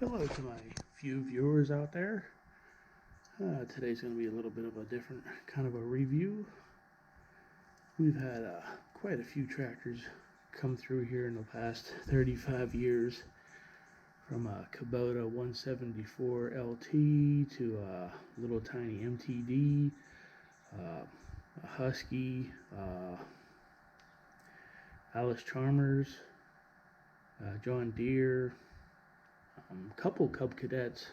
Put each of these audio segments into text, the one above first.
Hello to my few viewers out there. Today's going to be a little bit of a different kind of a review. We've had quite a few tractors come through here in the past 35 years, from a Kubota 174 LT to a little tiny MTD, a Husky, Alice Chalmers, John Deere, couple Cub Cadets,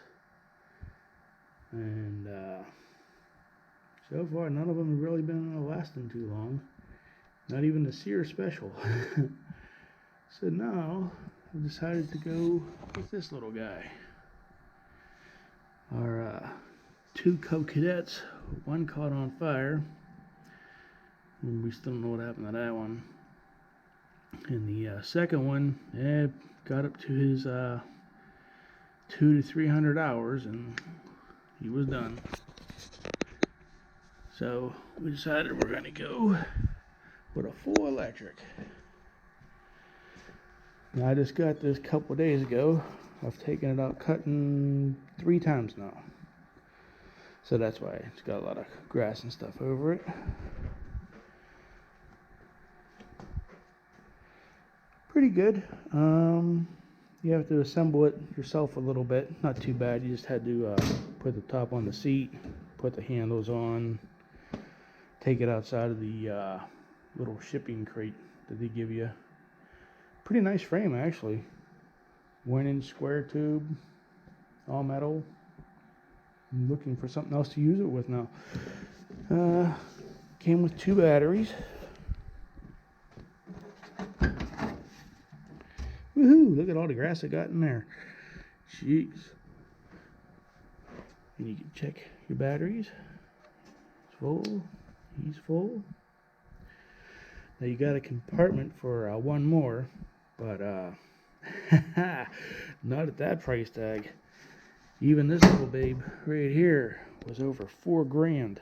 and so far none of them have really been lasting too long, not even the Sears Special. So now I've decided to go with this little guy. Our two Cub Cadets, one caught on fire, and we still don't know what happened to that one, and the second one got up to his 200 to 300 hours and he was done. So we decided we're going to go with a full electric. Now, I just got this a couple days ago. I've taken it out cutting 3 times now, so that's why it's got a lot of grass and stuff over it. Pretty good. You have to assemble it yourself a little bit. Not too bad. You just had to put the top on the seat, put the handles on, take it outside of the little shipping crate that they give you. Pretty nice frame, actually. 1-inch square tube, all metal. I'm looking for something else to use it with now. Came with 2 batteries. Woohoo! Look at all the grass I got in there. Jeez. And you can check your batteries. It's full. He's full. Now you got a compartment for one more, but not at that price tag. Even this little babe right here was over $4,000.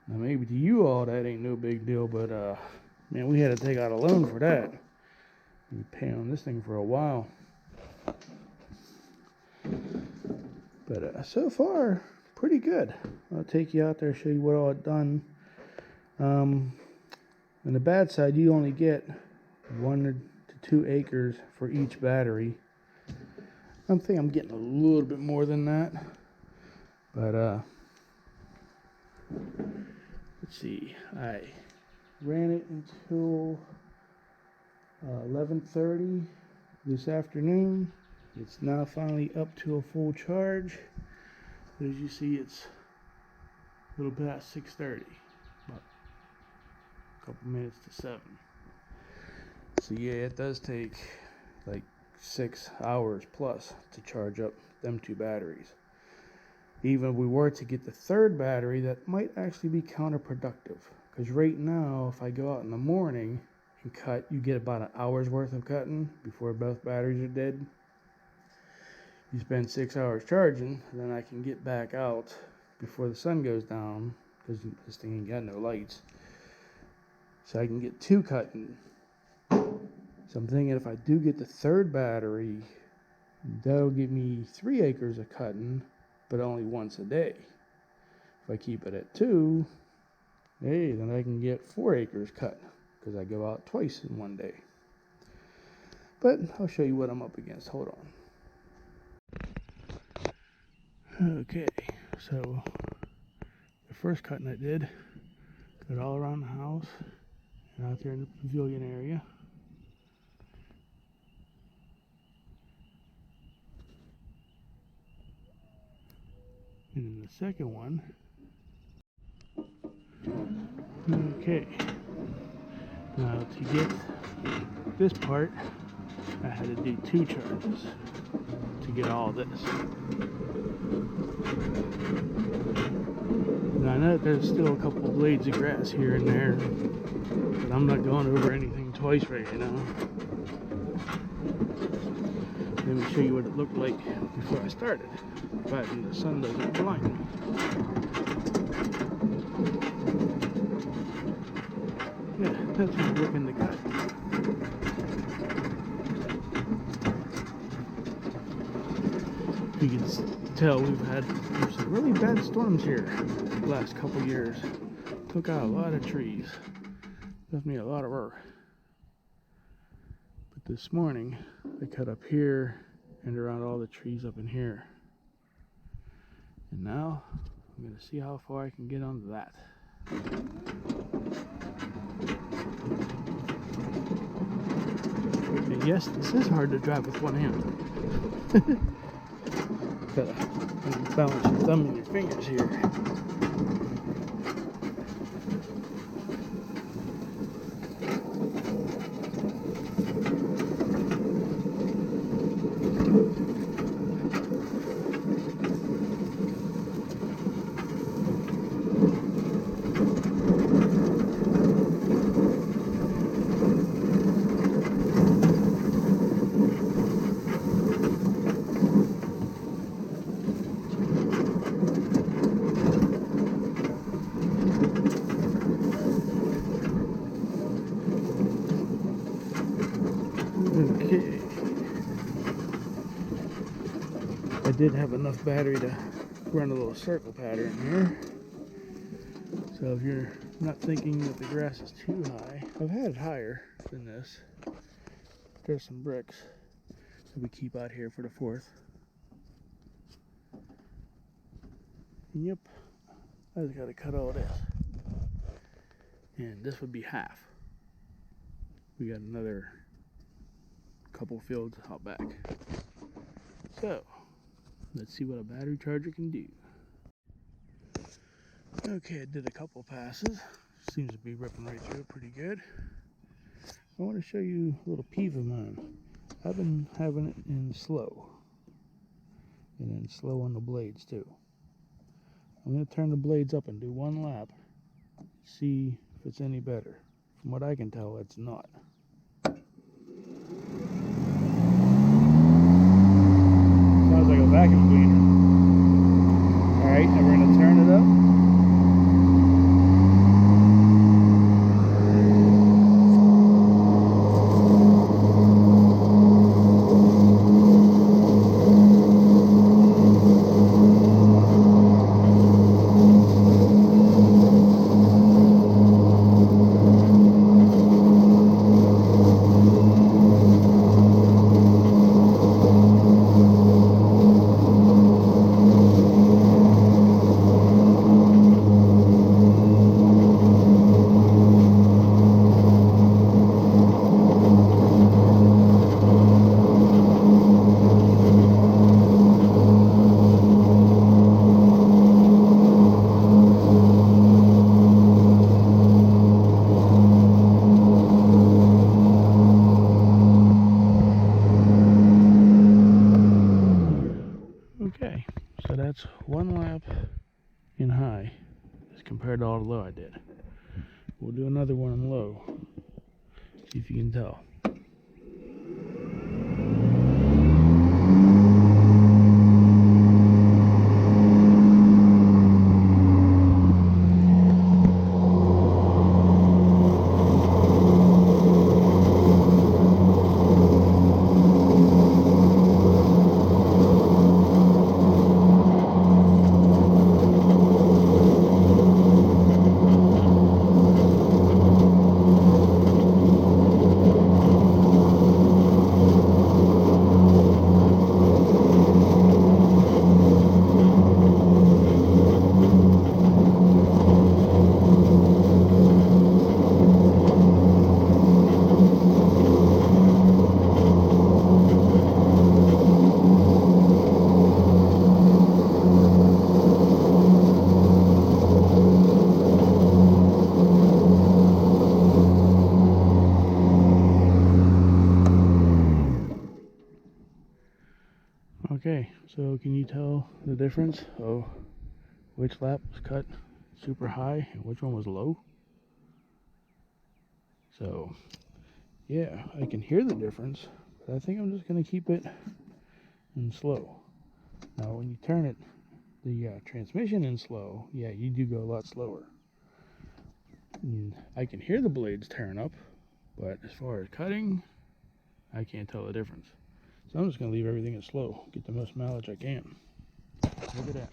Now maybe to you all that ain't no big deal, but man, we had to take out a loan for that. Been paying on this thing for a while, but so far pretty good. I'll take you out there, show you what all I've done. On the bad side, you only get 1 to 2 acres for each battery. I think I'm getting a little bit more than that, but let's see. I ran it until 11:30 this afternoon. It's now finally up to a full charge. As you see, it's a little past 6:30, about a couple minutes to 7. So yeah, it does take like 6 hours plus to charge up them 2 batteries. Even if we were to get the 3rd battery, that might actually be counterproductive, because right now if I go out in the morning and cut, you get about an hour's worth of cutting before both batteries are dead. You spend 6 hours charging, and then I can get back out before the sun goes down, because this thing ain't got no lights, so I can get 2 cutting. So I'm thinking if I do get the 3rd battery, that'll give me 3 acres of cutting, but only once a day. If I keep it at 2, hey, then I can get 4 acres cut, because I go out twice in one day. But I'll show you what I'm up against. Hold on. Okay, so the first cutting I did, cut all around the house and out there in the pavilion area. And then the second one, okay. Now to get this part, I had to do 2 charges to get all this. Now I know that there's still a couple of blades of grass here and there, but I'm not going over anything twice right now. Let me show you what it looked like before I started, but the sun doesn't blind me. Yeah, that's what's looking to cut. You can tell we've had some really bad storms here the last couple years. Took out a lot of trees. Left me a lot of work. But this morning, I cut up here and around all the trees up in here. And now, I'm going to see how far I can get onto that. And yes, this is hard to drive with one hand. Gotta balance your thumb and your fingers here. Okay. I did have enough battery to run a little circle pattern here. So if you're not thinking that the grass is too high, I've had it higher than this. There's some bricks that we keep out here for the 4th. Yep, I just gotta cut all this. And this would be half. We got another couple fields out back. So, let's see what a battery charger can do. Okay, I did a couple passes. Seems to be ripping right through it pretty good. I want to show you a little peeve of mine. I've been having it in slow. And then slow on the blades too. I'm going to turn the blades up and do one lap. See if it's any better. From what I can tell, it's not. Sounds like a vacuum cleaner. Alright, now we're going to turn it up. Okay, so that's one lap in high as compared to all the low I did. We'll do another one in low. See if you can tell. Okay, so can you tell the difference of which lap was cut super high and which one was low? So, yeah, I can hear the difference, but I think I'm just going to keep it in slow. Now, when you turn it, the transmission in slow, yeah, you do go a lot slower. And I can hear the blades tearing up, but as far as cutting, I can't tell the difference. So I'm just going to leave everything at slow, get the most mileage I can. Look at that.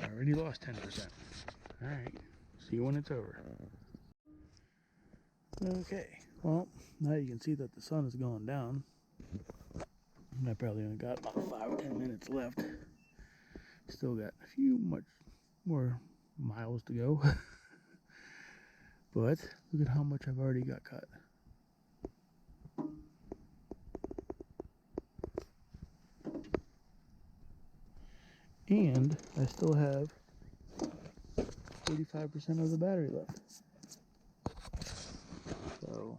I already lost 10%. Alright, see you when it's over. Okay, well, now you can see that the sun is going down. I probably only got about 5 or 10 minutes left. Still got a few much more miles to go. But look at how much I've already got cut. And I still have 45% of the battery left. So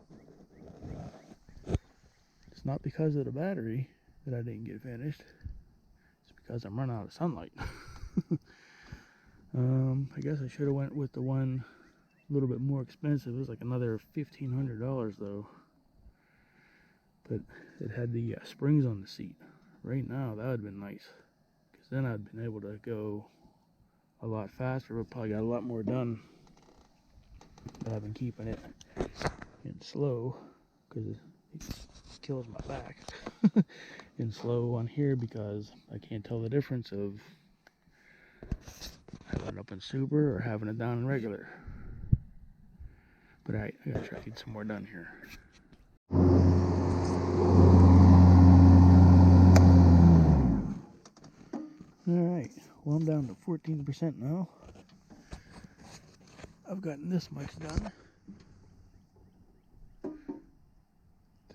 it's not because of the battery that I didn't get finished. It's because I'm running out of sunlight. I guess I should have went with the one a little bit more expensive. It was like another $1,500 though. But it had the springs on the seat. Right now, that would have been nice. Because then I'd been able to go a lot faster. But probably got a lot more done. But I've been keeping it in slow because it kills my back. In slow on here because I can't tell the difference of having it up in super or having it down in regular. But alright, I gotta try to get some more done here. Alright, well I'm down to 14% now. I've gotten this much done.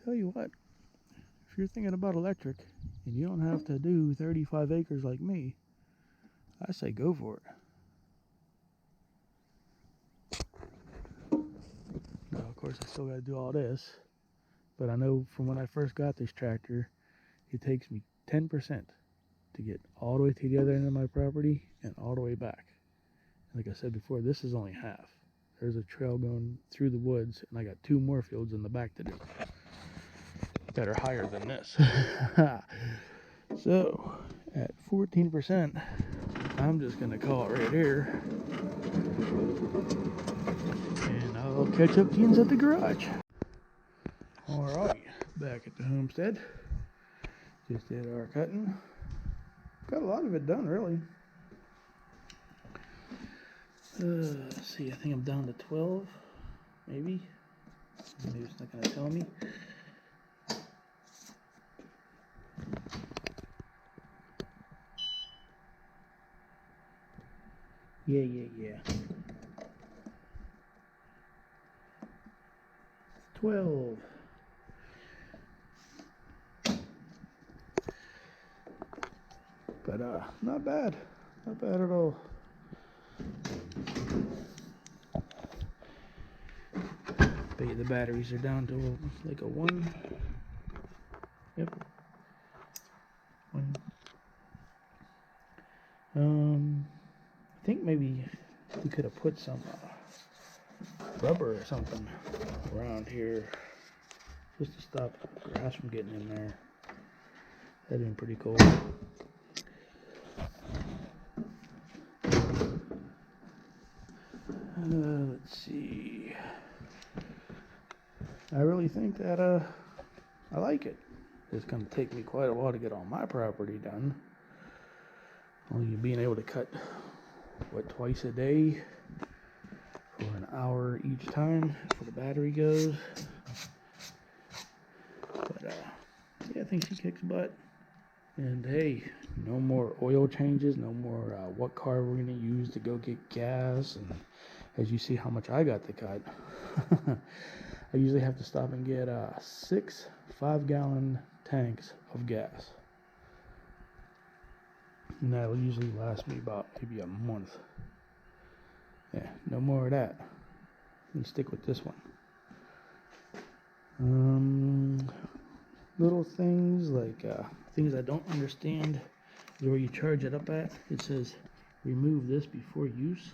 Tell you what, if you're thinking about electric and you don't have to do 35 acres like me, I say go for it. Now, of course, I still got to do all this, but I know from when I first got this tractor, it takes me 10% to get all the way to the other end of my property and all the way back. Like I said before, this is only half. There's a trail going through the woods, and I got 2 more fields in the back to do that are higher than this. So, at 14%, I'm just going to call it right here. And I'll catch up to you at the garage. Alright, back at the homestead. Just did our cutting. Got a lot of it done, really. Let's see, I think I'm down to 12, maybe. Maybe it's not going to tell me. Yeah. 12. But not bad. Not bad at all. Bet you the batteries are down to like a 1. Yep. 1. I think maybe we could have put some rubber or something around here just to stop grass from getting in there. That'd been pretty cool. Let's see. I really think that I like it. It's going to take me quite a while to get all my property done. Only being able to cut, what, twice a day for an hour each time before the battery goes. But yeah, I think she kicks butt. And hey, no more oil changes, no more what car we're going to use to go get gas. And as you see how much I got to cut, I usually have to stop and get 6 5-gallon tanks of gas. And that will usually last me about maybe a month. Yeah, no more of that. And stick with this one. Little things like things I don't understand is where you charge it up at. It says remove this before use,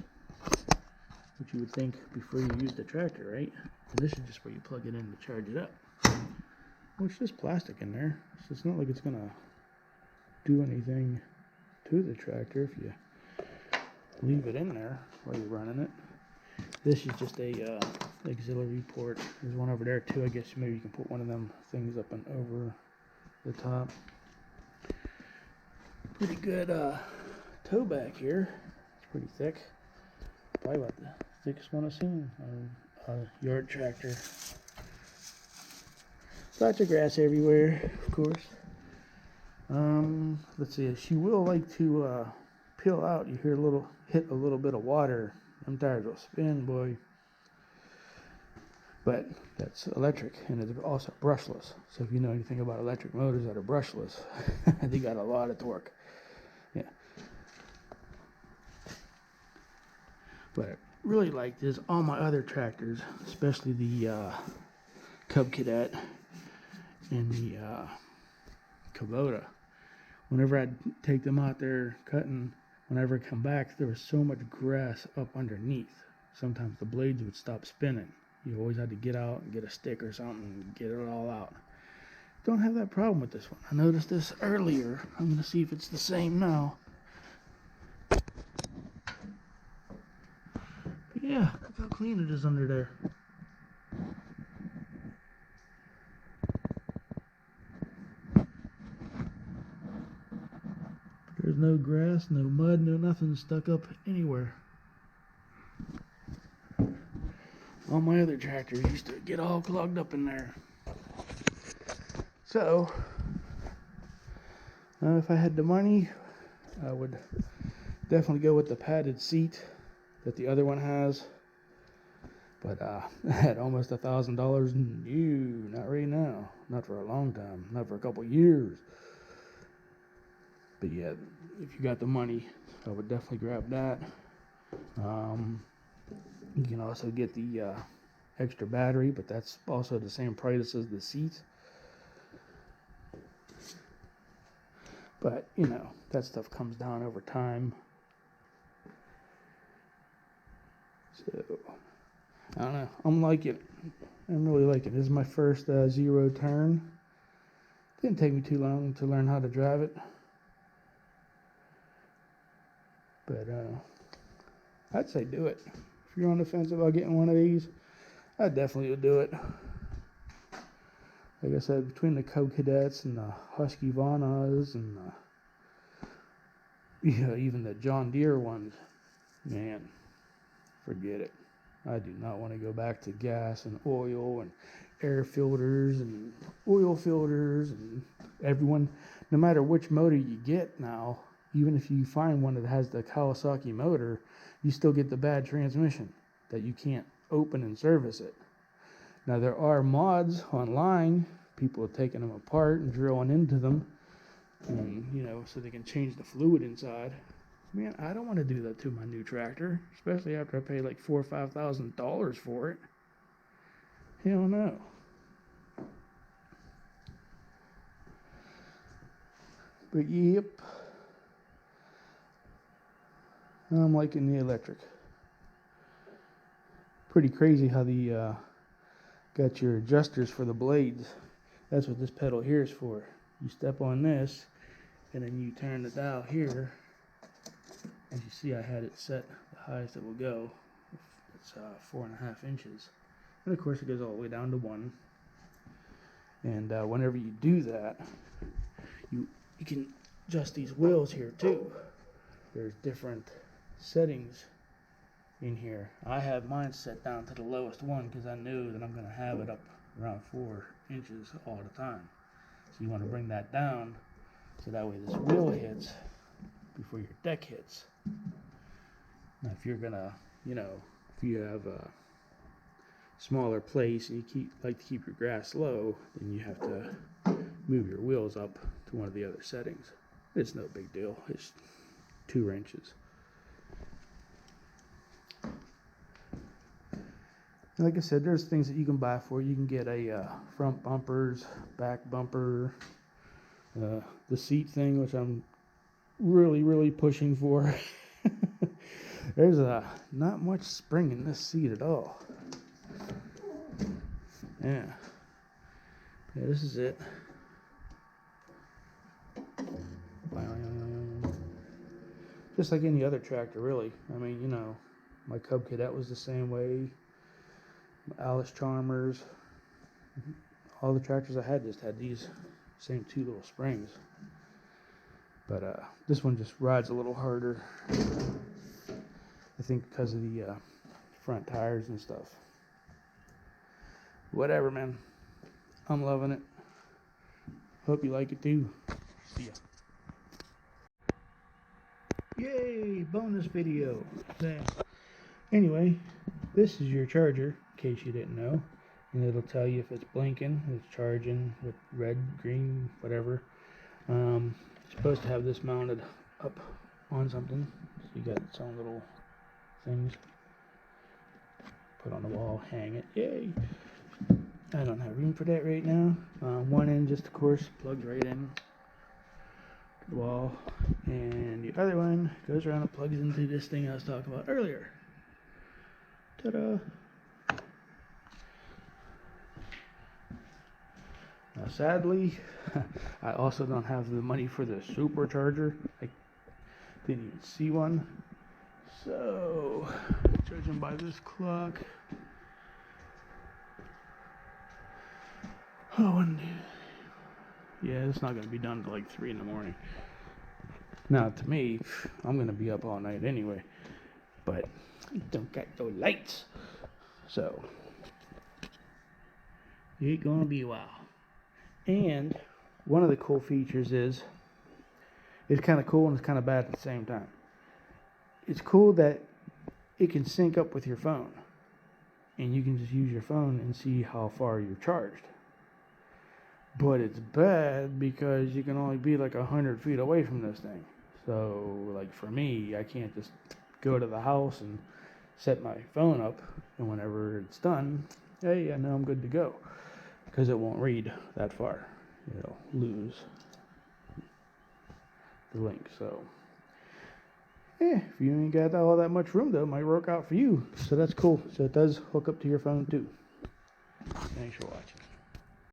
which you would think before you use the tractor, right? And this is just where you plug it in to charge it up. Well, it's just plastic in there, so it's not like it's gonna do anything to the tractor if you leave it in there while you're running it. This is just a auxiliary port. There's one over there too. I guess maybe you can put one of them things up and over the top. Pretty good toe back here. It's pretty thick. Probably about the thickest one I've seen on a yard tractor. Lots of grass everywhere, of course. Let's see. She will like to peel out. You hear hit a little bit of water. Them tires will spin, boy. But that's electric, and it's also brushless. So if you know anything about electric motors that are brushless, they got a lot of torque. Yeah. What I really liked is all my other tractors, especially the Cub Cadet and the Kubota. Whenever I'd take them out there cutting, whenever I come back, there was so much grass up underneath. Sometimes the blades would stop spinning. You always had to get out and get a stick or something and get it all out. Don't have that problem with this one. I noticed this earlier. I'm going to see if it's the same now. But yeah, look how clean it is under there. There's no grass, no mud, no nothing stuck up anywhere. All my other tractors used to get all clogged up in there. So, if I had the money, I would definitely go with the padded seat that the other one has. But at almost $1,000, no, not right now. Not for a long time. Not for a couple years. But yeah, if you got the money, I would definitely grab that. You can also get the extra battery, but that's also the same price as the seat. But, you know, that stuff comes down over time. So, I don't know. I'm liking it. I'm really liking it. This is my first zero turn. Didn't take me too long to learn how to drive it. But, I'd say do it. If you're on the fence about getting one of these, I definitely would do it. Like I said, between the Cub Cadets and the Husqvarnas and even the John Deere ones, man, forget it. I do not want to go back to gas and oil and air filters and oil filters and everyone. No matter which motor you get now, even if you find one that has the Kawasaki motor, you still get the bad transmission that you can't open and service it. Now there are mods online, people are taking them apart and drilling into them, and, you know, so they can change the fluid inside. Man, I don't want to do that to my new tractor, especially after I pay like $4,000 or $5,000 for it. Hell no. But yep, I'm liking the electric. Pretty crazy how the got your adjusters for the blades. That's what this pedal here is for. You step on this, and then you turn the dial here. As you see, I had it set the highest it will go. It's 4.5 inches, and of course it goes all the way down to 1. And whenever you do that, you can adjust these wheels here too. There's different settings in here. I have mine set down to the lowest one because I know that I'm going to have it up around 4 inches all the time. So you want to bring that down so that way this wheel hits before your deck hits. Now if you're gonna, if you have a smaller place and you like to keep your grass low, then you have to move your wheels up to one of the other settings. It's no big deal. It's 2 wrenches. Like I said, there's things that you can buy for it. You can get a front bumpers, back bumper, the seat thing, which I'm really pushing for. There's not much spring in this seat at all. Yeah, this is it. Just like any other tractor, really. I mean, my Cub Cadet was the same way. Alice Charmers. All the tractors I had just had these same two little springs. But this one just rides a little harder. I think because of the front tires and stuff. Whatever, man. I'm loving it. Hope you like it too. See ya. Yay! Bonus video. Anyway, this is your charger, in case you didn't know. And it'll tell you if it's blinking, it's charging with red, green, whatever. It's supposed to have this mounted up on something. So you got its own little things. Put on the wall, hang it. Yay! I don't have room for that right now. One end just, of course, plugs right in the wall. And the other one goes around and plugs into this thing I was talking about earlier. Ta-da! Now, sadly, I also don't have the money for the supercharger. I didn't even see one. So, judging by this clock, yeah, it's not going to be done till like 3 in the morning. Now, to me, I'm going to be up all night anyway, but I don't got no lights, so it ain't going to be a while. And one of the cool features is, it's kind of cool and it's kind of bad at the same time. It's cool that it can sync up with your phone, and you can just use your phone and see how far you're charged. But it's bad because you can only be like 100 feet away from this thing. So, like for me, I can't just go to the house and set my phone up, and whenever it's done, hey, I know I'm good to go. Because it won't read that far. It'll lose the link. So, if you ain't got all that much room, though, it might work out for you. So that's cool. So it does hook up to your phone too. Thanks for watching.